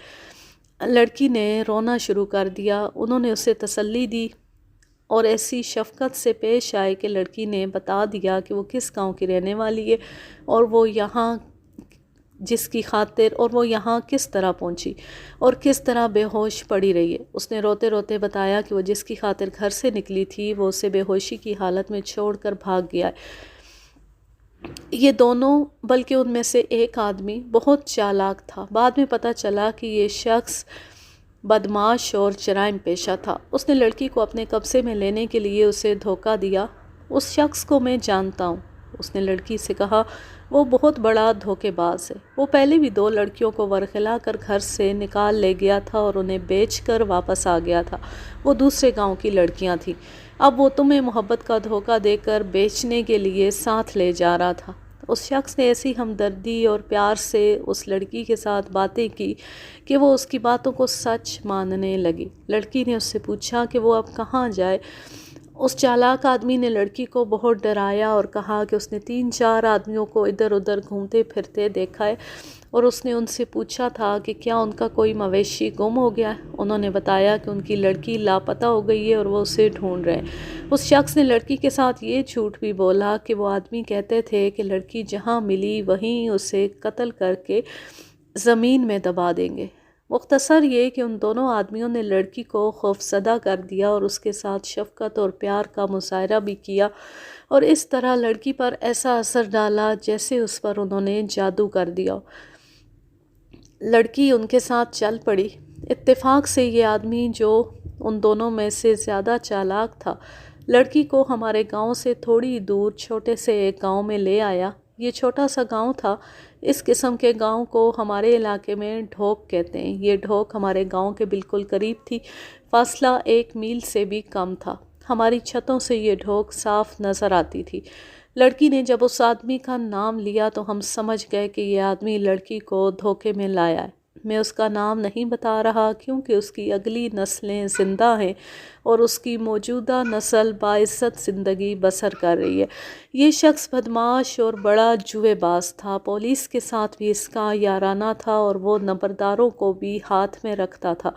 لڑکی نے رونا شروع کر دیا۔ انہوں نے اسے تسلی دی اور ایسی شفقت سے پیش آئے کہ لڑکی نے بتا دیا کہ وہ کس گاؤں کی رہنے والی ہے اور وہ یہاں کس طرح پہنچی اور کس طرح بے ہوش پڑی رہی ہے۔ اس نے روتے روتے بتایا کہ وہ جس کی خاطر گھر سے نکلی تھی وہ اسے بے ہوشی کی حالت میں چھوڑ کر بھاگ گیا ہے۔ یہ دونوں بلکہ ان میں سے ایک آدمی بہت چالاک تھا۔ بعد میں پتہ چلا کہ یہ شخص بدمعاش اور جرائم پیشہ تھا۔ اس نے لڑکی کو اپنے قبضے میں لینے کے لیے اسے دھوکہ دیا۔ اس شخص کو میں جانتا ہوں، اس نے لڑکی سے کہا۔ وہ بہت بڑا دھوکے باز ہے۔ وہ پہلے بھی 2 لڑکیوں کو ورغلا کر گھر سے نکال لے گیا تھا اور انہیں بیچ کر واپس آ گیا تھا۔ وہ دوسرے گاؤں کی لڑکیاں تھیں۔ اب وہ تمہیں محبت کا دھوکہ دے کر بیچنے کے لیے ساتھ لے جا رہا تھا۔ اس شخص نے ایسی ہمدردی اور پیار سے اس لڑکی کے ساتھ باتیں کی کہ وہ اس کی باتوں کو سچ ماننے لگی۔ لڑکی نے اس سے پوچھا کہ وہ اب کہاں جائے۔ اس چالاک آدمی نے لڑکی کو بہت ڈرایا اور کہا کہ اس نے 3-4 آدمیوں کو ادھر ادھر گھومتے پھرتے دیکھا ہے اور اس نے ان سے پوچھا تھا کہ کیا ان کا کوئی مویشی گم ہو گیا ہے۔ انہوں نے بتایا کہ ان کی لڑکی لاپتہ ہو گئی ہے اور وہ اسے ڈھونڈ رہے ہیں۔ اس شخص نے لڑکی کے ساتھ یہ جھوٹ بھی بولا کہ وہ آدمی کہتے تھے کہ لڑکی جہاں ملی وہیں اسے قتل کر کے زمین میں دبا دیں گے۔ مختصر یہ کہ ان دونوں آدمیوں نے لڑکی کو خوفزدہ کر دیا اور اس کے ساتھ شفقت اور پیار کا مظاہرہ بھی کیا اور اس طرح لڑکی پر ایسا اثر ڈالا جیسے اس پر انہوں نے جادو کر دیا۔ لڑکی ان کے ساتھ چل پڑی۔ اتفاق سے یہ آدمی جو ان دونوں میں سے زیادہ چالاک تھا لڑکی کو ہمارے گاؤں سے تھوڑی دور چھوٹے سے ایک گاؤں میں لے آیا۔ یہ چھوٹا سا گاؤں تھا۔ اس قسم کے گاؤں کو ہمارے علاقے میں ڈھوک کہتے ہیں۔ یہ ڈھوک ہمارے گاؤں کے بالکل قریب تھی، فاصلہ 1 میل سے بھی کم تھا۔ ہماری چھتوں سے یہ ڈھوک صاف نظر آتی تھی۔ لڑکی نے جب اس آدمی کا نام لیا تو ہم سمجھ گئے کہ یہ آدمی لڑکی کو دھوکے میں لایا ہے۔ میں اس کا نام نہیں بتا رہا کیونکہ اس کی اگلی نسلیں زندہ ہیں اور اس کی موجودہ نسل باعزت زندگی بسر کر رہی ہے۔ یہ شخص بدمعاش اور بڑا جوئے باز تھا۔ پولیس کے ساتھ بھی اس کا یارانہ تھا اور وہ نمبرداروں کو بھی ہاتھ میں رکھتا تھا۔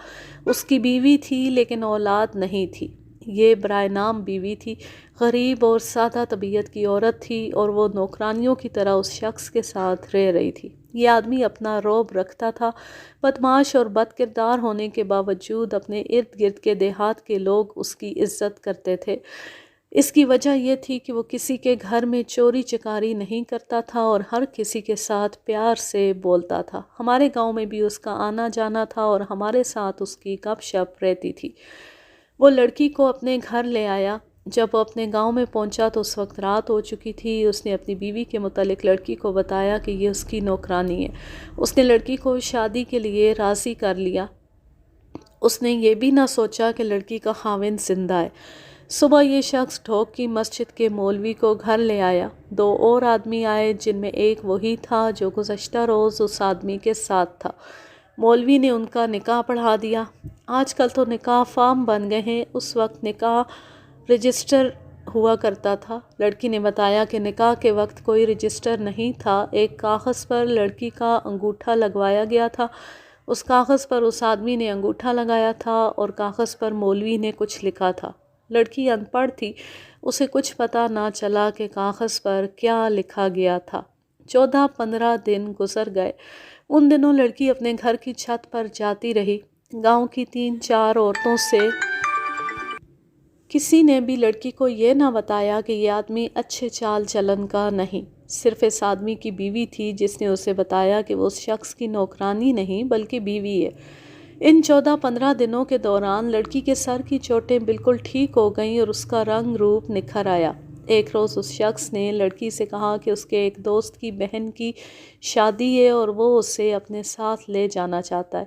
اس کی بیوی تھی لیکن اولاد نہیں تھی۔ یہ برائے نام بیوی تھی، غریب اور سادہ طبیعت کی عورت تھی اور وہ نوکرانیوں کی طرح اس شخص کے ساتھ رہ رہی تھی۔ یہ آدمی اپنا رعب رکھتا تھا۔ بدمعاش اور بد کردار ہونے کے باوجود اپنے ارد گرد کے دیہات کے لوگ اس کی عزت کرتے تھے۔ اس کی وجہ یہ تھی کہ وہ کسی کے گھر میں چوری چکاری نہیں کرتا تھا اور ہر کسی کے ساتھ پیار سے بولتا تھا۔ ہمارے گاؤں میں بھی اس کا آنا جانا تھا اور ہمارے ساتھ اس کی گپ شپ رہتی تھی۔ وہ لڑکی کو اپنے گھر لے آیا۔ جب وہ اپنے گاؤں میں پہنچا تو اس وقت رات ہو چکی تھی۔ اس نے اپنی بیوی کے متعلق لڑکی کو بتایا کہ یہ اس کی نوکرانی ہے۔ اس نے لڑکی کو شادی کے لیے راضی کر لیا۔ اس نے یہ بھی نہ سوچا کہ لڑکی کا خاوند زندہ ہے۔ صبح یہ شخص ڈھوک کی مسجد کے مولوی کو گھر لے آیا۔ 2 اور آدمی آئے جن میں ایک وہی تھا جو گزشتہ روز اس آدمی کے ساتھ تھا۔ مولوی نے ان کا نکاح پڑھا دیا۔ آج کل تو نکاح فارم بن گئے ہیں، اس وقت نکاح رجسٹر ہوا کرتا تھا۔ لڑکی نے بتایا کہ نکاح کے وقت کوئی رجسٹر نہیں تھا۔ ایک کاغذ پر لڑکی کا انگوٹھا لگوایا گیا تھا۔ اس کاغذ پر اس آدمی نے انگوٹھا لگایا تھا اور کاغذ پر مولوی نے کچھ لکھا تھا۔ لڑکی ان پڑھ تھی، اسے کچھ پتہ نہ چلا کہ کاغذ پر کیا لکھا گیا تھا۔ 14-15 دن گزر گئے۔ ان دنوں لڑکی اپنے گھر کی چھت پر جاتی رہی۔ گاؤں کی 3-4 عورتوں سے کسی نے بھی لڑکی کو یہ نہ بتایا کہ یہ آدمی اچھے چال چلن کا نہیں۔ صرف اس آدمی کی بیوی تھی جس نے اسے بتایا کہ وہ اس شخص کی نوکرانی نہیں بلکہ بیوی ہے۔ ان 14-15 دنوں کے دوران لڑکی کے سر کی چوٹیں بالکل ٹھیک ہو گئیں اور اس کا رنگ روپ نکھر آیا۔ ایک روز اس شخص نے لڑکی سے کہا کہ اس کے ایک دوست کی بہن کی شادی ہے اور وہ اسے اپنے ساتھ لے جانا چاہتا ہے۔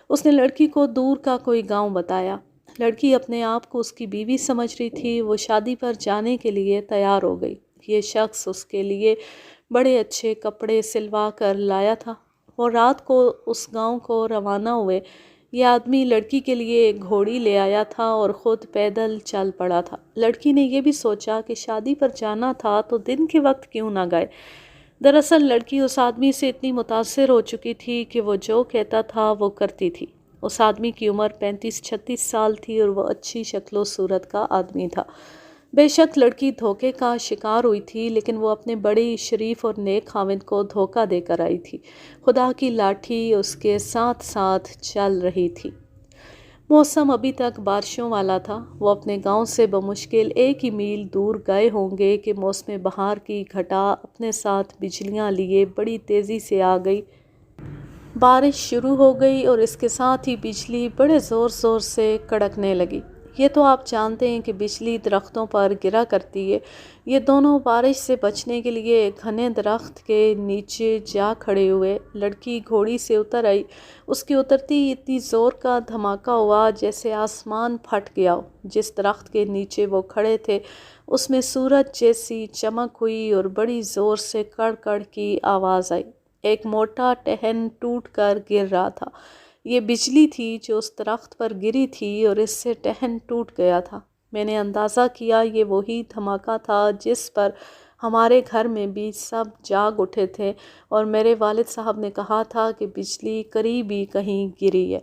اس نے لڑکی کو دور کا کوئی گاؤں بتایا۔ لڑکی اپنے آپ کو اس کی بیوی سمجھ رہی تھی۔ وہ شادی پر جانے کے لیے تیار ہو گئی۔ یہ شخص اس کے لیے بڑے اچھے کپڑے سلوا کر لایا تھا۔ وہ رات کو اس گاؤں کو روانہ ہوئے۔ یہ آدمی لڑکی کے لیے ایک گھوڑی لے آیا تھا اور خود پیدل چل پڑا تھا۔ لڑکی نے یہ بھی سوچا کہ شادی پر جانا تھا تو دن کے وقت کیوں نہ گئے۔ دراصل لڑکی اس آدمی سے اتنی متاثر ہو چکی تھی کہ وہ جو کہتا تھا وہ کرتی تھی۔ اس آدمی کی عمر 35-36 سال تھی اور وہ اچھی شکل و صورت کا آدمی تھا۔ بے شک لڑکی دھوکے کا شکار ہوئی تھی لیکن وہ اپنے بڑے شریف اور نیک خاوند کو دھوکہ دے کر آئی تھی۔ خدا کی لاٹھی اس کے ساتھ ساتھ چل رہی تھی۔ موسم ابھی تک بارشوں والا تھا۔ وہ اپنے گاؤں سے بمشکل 1 میل دور گئے ہوں گے کہ موسم بہار کی گھٹا اپنے ساتھ بجلیاں لیے بڑی تیزی سے آ گئی۔ بارش شروع ہو گئی اور اس کے ساتھ ہی بجلی بڑے زور زور سے کڑکنے لگی۔ یہ تو آپ جانتے ہیں کہ بجلی درختوں پر گرا کرتی ہے۔ یہ دونوں بارش سے بچنے کے لیے ایک گھنے درخت کے نیچے جا کھڑے ہوئے۔ لڑکی گھوڑی سے اتر آئی۔ اس کی اترتی اتنی زور کا دھماکہ ہوا جیسے آسمان پھٹ گیا ہو۔ جس درخت کے نیچے وہ کھڑے تھے اس میں سورج جیسی چمک ہوئی اور بڑی زور سے کڑ کڑ کی آواز آئی۔ ایک موٹا ٹہن ٹوٹ کر گر رہا تھا۔ یہ بجلی تھی جو اس درخت پر گری تھی اور اس سے ٹہن ٹوٹ گیا تھا۔ میں نے اندازہ کیا یہ وہی دھماکہ تھا جس پر ہمارے گھر میں بھی سب جاگ اٹھے تھے اور میرے والد صاحب نے کہا تھا کہ بجلی قریب ہی کہیں گری ہے۔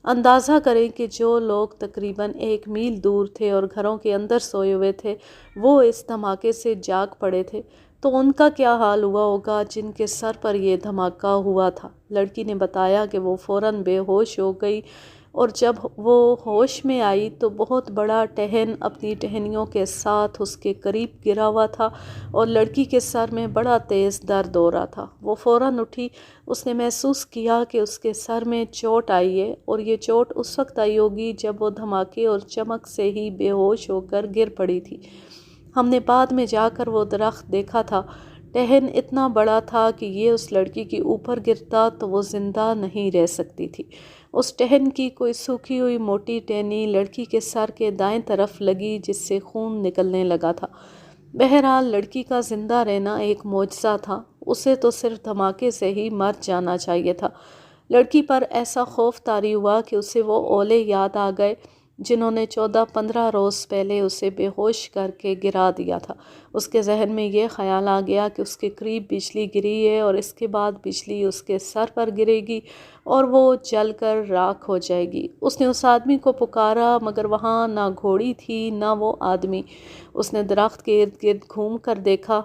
اندازہ کریں کہ جو لوگ تقریباً 1 میل دور تھے اور گھروں کے اندر سوئے ہوئے تھے وہ اس دھماکے سے جاگ پڑے تھے تو ان کا کیا حال ہوا ہوگا جن کے سر پر یہ دھماکہ ہوا تھا۔ لڑکی نے بتایا کہ وہ فوراً بے ہوش ہو گئی اور جب وہ ہوش میں آئی تو بہت بڑا ٹہن اپنی ٹہنیوں کے ساتھ اس کے قریب گرا ہوا تھا اور لڑکی کے سر میں بڑا تیز درد ہو رہا تھا۔ وہ فوراً اٹھی، اس نے محسوس کیا کہ اس کے سر میں چوٹ آئی ہے اور یہ چوٹ اس وقت آئی ہوگی جب وہ دھماکے اور چمک سے ہی بے ہوش ہو کر گر پڑی تھی۔ ہم نے بعد میں جا کر وہ درخت دیکھا تھا، ٹہن اتنا بڑا تھا کہ یہ اس لڑکی کے اوپر گرتا تو وہ زندہ نہیں رہ سکتی تھی۔ اس ٹہن کی کوئی سوکھی ہوئی موٹی ٹہنی لڑکی کے سر کے دائیں طرف لگی جس سے خون نکلنے لگا تھا۔ بہرحال لڑکی کا زندہ رہنا ایک معجزہ تھا، اسے تو صرف دھماکے سے ہی مر جانا چاہیے تھا۔ لڑکی پر ایسا خوف طاری ہوا کہ اسے وہ اولے یاد آ گئے جنہوں نے 14-15 روز پہلے اسے بے ہوش کر کے گرا دیا تھا۔ اس کے ذہن میں یہ خیال آ گیا کہ اس کے قریب بجلی گری ہے اور اس کے بعد بجلی اس کے سر پر گرے گی اور وہ جل کر راکھ ہو جائے گی۔ اس نے اس آدمی کو پکارا مگر وہاں نہ گھوڑی تھی نہ وہ آدمی۔ اس نے درخت کے ارد گرد گھوم کر دیکھا،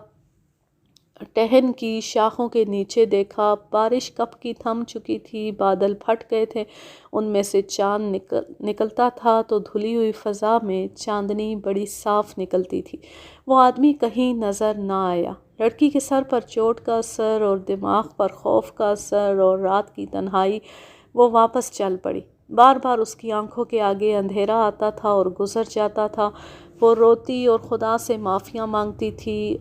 ٹہن کی شاخوں کے نیچے دیکھا، بارش کب کی تھم چکی تھی، بادل پھٹ گئے تھے، ان میں سے چاند نکلتا تھا تو دھلی ہوئی فضا میں چاندنی بڑی صاف نکلتی تھی۔ وہ آدمی کہیں نظر نہ آیا۔ لڑکی کے سر پر چوٹ کا اثر اور دماغ پر خوف کا اثر اور رات کی تنہائی، وہ واپس چل پڑی۔ بار بار اس کی آنکھوں کے آگے اندھیرا آتا تھا اور گزر جاتا تھا۔ وہ روتی اور خدا سے معافیاں مانگتی تھی۔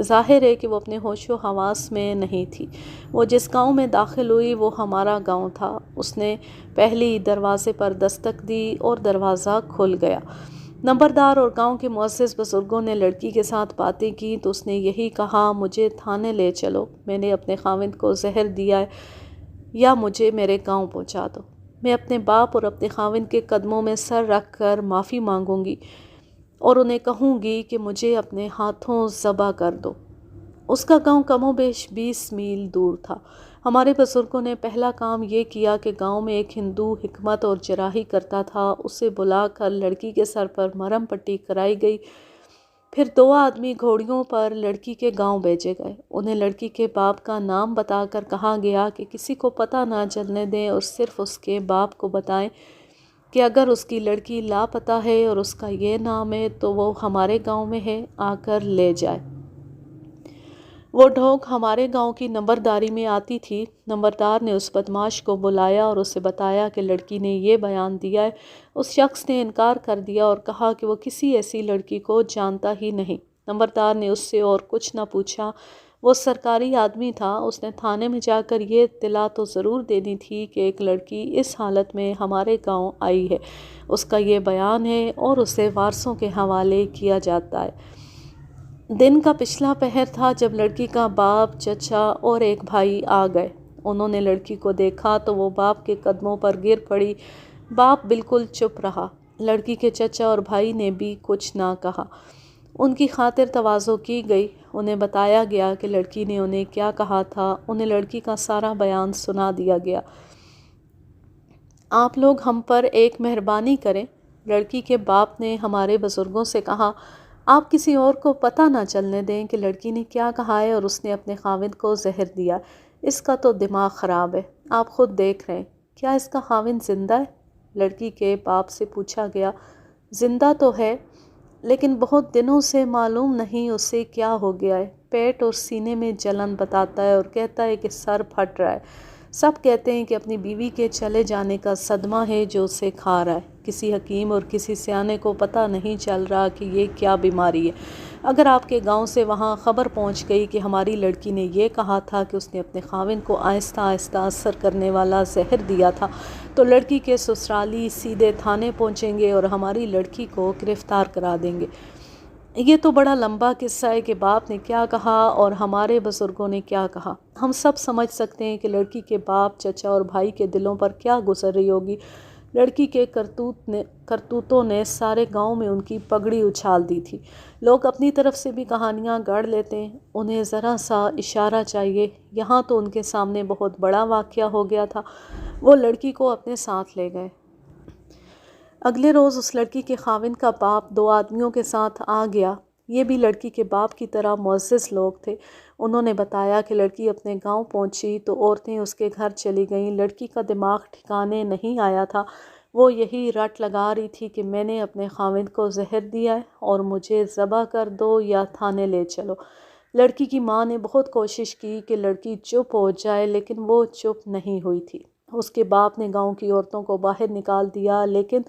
ظاہر ہے کہ وہ اپنے ہوش و حواس میں نہیں تھی۔ وہ جس گاؤں میں داخل ہوئی وہ ہمارا گاؤں تھا۔ اس نے پہلی دروازے پر دستک دی اور دروازہ کھل گیا۔ نمبردار اور گاؤں کے معزز بزرگوں نے لڑکی کے ساتھ باتیں کی تو اس نے یہی کہا، مجھے تھانے لے چلو، میں نے اپنے خاوند کو زہر دیا ہے، یا مجھے میرے گاؤں پہنچا دو، میں اپنے باپ اور اپنے خاوند کے قدموں میں سر رکھ کر معافی مانگوں گی اور انہیں کہوں گی کہ مجھے اپنے ہاتھوں ذبح کر دو۔ اس کا گاؤں کم و بیش 20 میل دور تھا۔ ہمارے بزرگوں نے پہلا کام یہ کیا کہ گاؤں میں ایک ہندو حکمت اور جراحی کرتا تھا، اسے بلا کر لڑکی کے سر پر مرہم پٹی کرائی گئی۔ پھر 2 آدمی گھوڑیوں پر لڑکی کے گاؤں بھیجے گئے۔ انہیں لڑکی کے باپ کا نام بتا کر کہا گیا کہ کسی کو پتہ نہ چلنے دیں اور صرف اس کے باپ کو بتائیں کہ اگر اس کی لڑکی لاپتہ ہے اور اس کا یہ نام ہے تو وہ ہمارے گاؤں میں ہے، آ کر لے جائے۔ وہ ڈھونک ہمارے گاؤں کی نمبرداری میں آتی تھی۔ نمبردار نے اس بدماش کو بلایا اور اسے بتایا کہ لڑکی نے یہ بیان دیا ہے۔ اس شخص نے انکار کر دیا اور کہا کہ وہ کسی ایسی لڑکی کو جانتا ہی نہیں۔ نمبردار نے اس سے اور کچھ نہ پوچھا، وہ سرکاری آدمی تھا، اس نے تھانے میں جا کر یہ اطلاع تو ضرور دینی تھی کہ ایک لڑکی اس حالت میں ہمارے گاؤں آئی ہے، اس کا یہ بیان ہے اور اسے وارثوں کے حوالے کیا جاتا ہے۔ دن کا پچھلا پہر تھا جب لڑکی کا باپ، چچا اور ایک بھائی آ گئے۔ انہوں نے لڑکی کو دیکھا تو وہ باپ کے قدموں پر گر پڑی۔ باپ بالکل چپ رہا۔ لڑکی کے چچا اور بھائی نے بھی کچھ نہ کہا۔ ان کی خاطر تواضع کی گئی۔ انہیں بتایا گیا کہ لڑکی نے انہیں کیا کہا تھا۔ انہیں لڑکی کا سارا بیان سنا دیا گیا۔ آپ لوگ ہم پر ایک مہربانی کریں، لڑکی کے باپ نے ہمارے بزرگوں سے کہا، آپ کسی اور کو پتہ نہ چلنے دیں کہ لڑکی نے کیا کہا ہے اور اس نے اپنے خاوند کو زہر دیا۔ اس کا تو دماغ خراب ہے، آپ خود دیکھ رہے ہیں، کیا اس کا خاوند زندہ ہے؟ لڑکی کے باپ سے پوچھا گیا۔ زندہ تو ہے، لیکن بہت دنوں سے معلوم نہیں اسے کیا ہو گیا ہے، پیٹ اور سینے میں جلن بتاتا ہے اور کہتا ہے کہ سر پھٹ رہا ہے۔ سب کہتے ہیں کہ اپنی بیوی کے چلے جانے کا صدمہ ہے جو اسے کھا رہا ہے۔ کسی حکیم اور کسی سیانے کو پتہ نہیں چل رہا کہ یہ کیا بیماری ہے۔ اگر آپ کے گاؤں سے وہاں خبر پہنچ گئی کہ ہماری لڑکی نے یہ کہا تھا کہ اس نے اپنے خاوند کو آہستہ آہستہ اثر کرنے والا زہر دیا تھا تو لڑکی کے سسرالی سیدھے تھانے پہنچیں گے اور ہماری لڑکی کو گرفتار کرا دیں گے۔ یہ تو بڑا لمبا قصہ ہے کہ باپ نے کیا کہا اور ہمارے بزرگوں نے کیا کہا۔ ہم سب سمجھ سکتے ہیں کہ لڑکی کے باپ، چچا اور بھائی کے دلوں پر کیا گزر رہی ہوگی۔ لڑکی کے کرتوتوں نے سارے گاؤں میں ان کی پگڑی اچھال دی تھی۔ لوگ اپنی طرف سے بھی کہانیاں گڑھ لیتے ہیں، انہیں ذرا سا اشارہ چاہیے۔ یہاں تو ان کے سامنے بہت بڑا واقعہ ہو گیا تھا۔ وہ لڑکی کو اپنے ساتھ لے گئے۔ اگلے روز اس لڑکی کے خاوند کا باپ 2 آدمیوں کے ساتھ آ گیا۔ یہ بھی لڑکی کے باپ کی طرح معزز لوگ تھے۔ انہوں نے بتایا کہ لڑکی اپنے گاؤں پہنچی تو عورتیں اس کے گھر چلی گئیں۔ لڑکی کا دماغ ٹھکانے نہیں آیا تھا۔ وہ یہی رٹ لگا رہی تھی کہ میں نے اپنے خاوند کو زہر دیا ہے اور مجھے ذبح کر دو یا تھانے لے چلو۔ لڑکی کی ماں نے بہت کوشش کی کہ لڑکی چپ ہو جائے، لیکن وہ چپ نہیں ہوئی تھی۔ اس کے باپ نے گاؤں کی عورتوں کو باہر نکال دیا، لیکن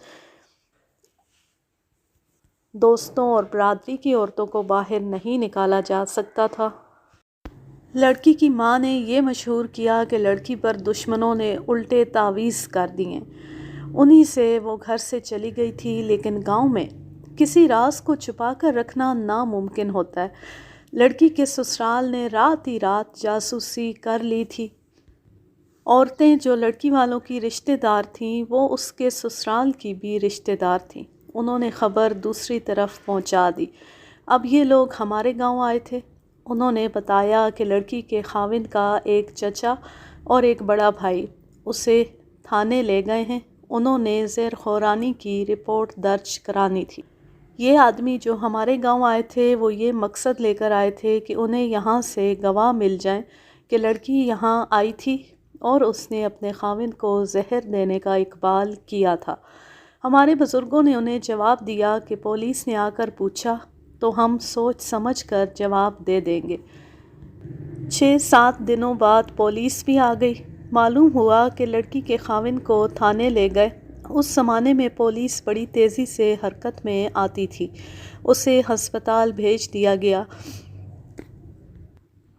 دوستوں اور برادری کی عورتوں کو باہر نہیں نکالا جا سکتا تھا۔ لڑکی کی ماں نے یہ مشہور کیا کہ لڑکی پر دشمنوں نے الٹے تعویذ کر دیے۔ انہی سے وہ گھر سے چلی گئی تھی، لیکن گاؤں میں کسی راز کو چھپا کر رکھنا ناممکن ہوتا ہے۔ لڑکی کے سسرال نے رات ہی رات جاسوسی کر لی تھی۔ عورتیں جو لڑکی والوں کی رشتہ دار تھیں، وہ اس کے سسرال کی بھی رشتہ دار تھیں۔ انہوں نے خبر دوسری طرف پہنچا دی۔ اب یہ لوگ ہمارے گاؤں آئے تھے۔ انہوں نے بتایا کہ لڑکی کے خاوند کا ایک چچا اور ایک بڑا بھائی اسے تھانے لے گئے ہیں۔ انہوں نے زیر خورانی کی رپورٹ درج کرانی تھی۔ یہ آدمی جو ہمارے گاؤں آئے تھے، وہ یہ مقصد لے کر آئے تھے کہ انہیں یہاں سے گواہ مل جائیں کہ لڑکی یہاں آئی تھی اور اس نے اپنے خاوند کو زہر دینے کا اقبال کیا تھا۔ ہمارے بزرگوں نے انہیں جواب دیا کہ پولیس نے آ کر پوچھا تو ہم سوچ سمجھ کر جواب دے دیں گے۔ 6-7 دنوں بعد پولیس بھی آ گئی۔ معلوم ہوا کہ لڑکی کے خاوند کو تھانے لے گئے۔ اس زمانے میں پولیس بڑی تیزی سے حرکت میں آتی تھی۔ اسے ہسپتال بھیج دیا گیا۔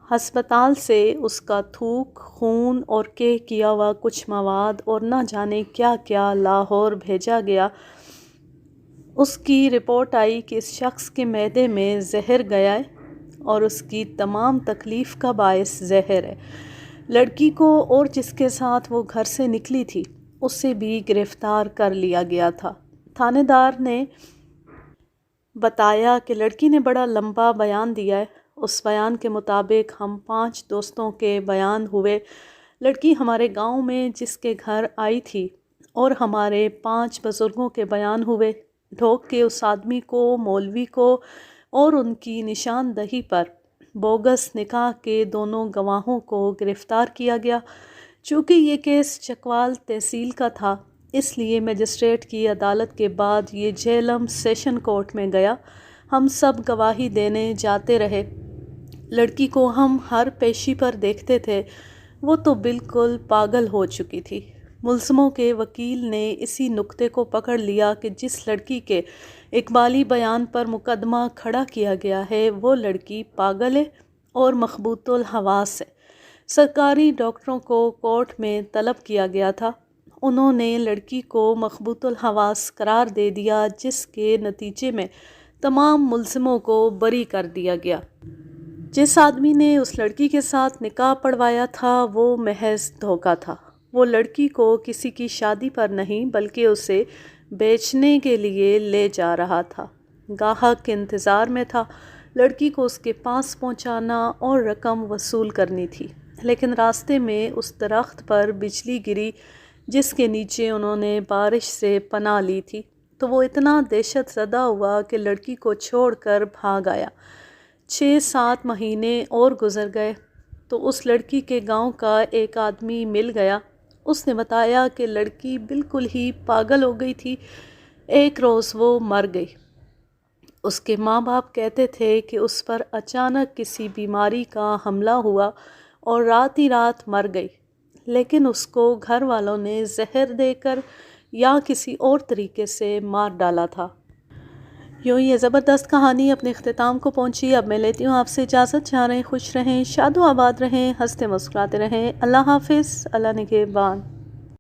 ہسپتال سے اس کا تھوک، خون اور کیا ہوا کچھ مواد اور نہ جانے کیا کیا لاہور بھیجا گیا۔ اس کی رپورٹ آئی کہ اس شخص کے معدے میں زہر گیا ہے اور اس کی تمام تکلیف کا باعث زہر ہے۔ لڑکی کو اور جس کے ساتھ وہ گھر سے نکلی تھی، اسے بھی گرفتار کر لیا گیا تھا۔ تھانے دار نے بتایا کہ لڑکی نے بڑا لمبا بیان دیا ہے۔ اس بیان کے مطابق ہم 5 دوستوں کے بیان ہوئے۔ لڑکی ہمارے گاؤں میں جس کے گھر آئی تھی اور ہمارے 5 بزرگوں کے بیان ہوئے۔ ڈھوک کے اس آدمی کو، مولوی کو اور ان کی نشاندہی پر بوگس نکاح کے دونوں گواہوں کو گرفتار کیا گیا۔ چونکہ یہ کیس چکوال تحصیل کا تھا، اس لیے مجسٹریٹ کی عدالت کے بعد یہ جہلم سیشن کورٹ میں گیا۔ ہم سب گواہی دینے جاتے رہے۔ لڑکی کو ہم ہر پیشی پر دیکھتے تھے، وہ تو بالکل پاگل ہو چکی تھی۔ ملزموں کے وکیل نے اسی نکتے کو پکڑ لیا کہ جس لڑکی کے اقبالی بیان پر مقدمہ کھڑا کیا گیا ہے، وہ لڑکی پاگل ہے اور مخبوط الحواس ہے۔ سرکاری ڈاکٹروں کو کورٹ میں طلب کیا گیا تھا۔ انہوں نے لڑکی کو مخبوط الحواس قرار دے دیا، جس کے نتیجے میں تمام ملزموں کو بری کر دیا گیا۔ جس آدمی نے اس لڑکی کے ساتھ نکاح پڑھوایا تھا، وہ محض دھوکہ تھا۔ وہ لڑکی کو کسی کی شادی پر نہیں بلکہ اسے بیچنے کے لیے لے جا رہا تھا۔ گاہک انتظار میں تھا۔ لڑکی کو اس کے پاس پہنچانا اور رقم وصول کرنی تھی، لیکن راستے میں اس درخت پر بجلی گری جس کے نیچے انہوں نے بارش سے پناہ لی تھی، تو وہ اتنا دہشت زدہ ہوا کہ لڑکی کو چھوڑ کر بھاگ آیا۔ 6-7 مہینے اور گزر گئے تو اس لڑکی کے گاؤں کا ایک آدمی مل گیا۔ اس نے بتایا کہ لڑکی بالکل ہی پاگل ہو گئی تھی۔ ایک روز وہ مر گئی۔ اس کے ماں باپ کہتے تھے کہ اس پر اچانک کسی بیماری کا حملہ ہوا اور رات ہی رات مر گئی، لیکن اس کو گھر والوں نے زہر دے کر یا کسی اور طریقے سے مار ڈالا تھا۔ یوں یہ زبردست کہانی اپنے اختتام کو پہنچی۔ اب میں لیتی ہوں آپ سے اجازت۔ جا رہے خوش رہیں، شاد و آباد رہیں، ہنستے مسکراتے رہیں۔ اللہ حافظ، اللہ نگہبان۔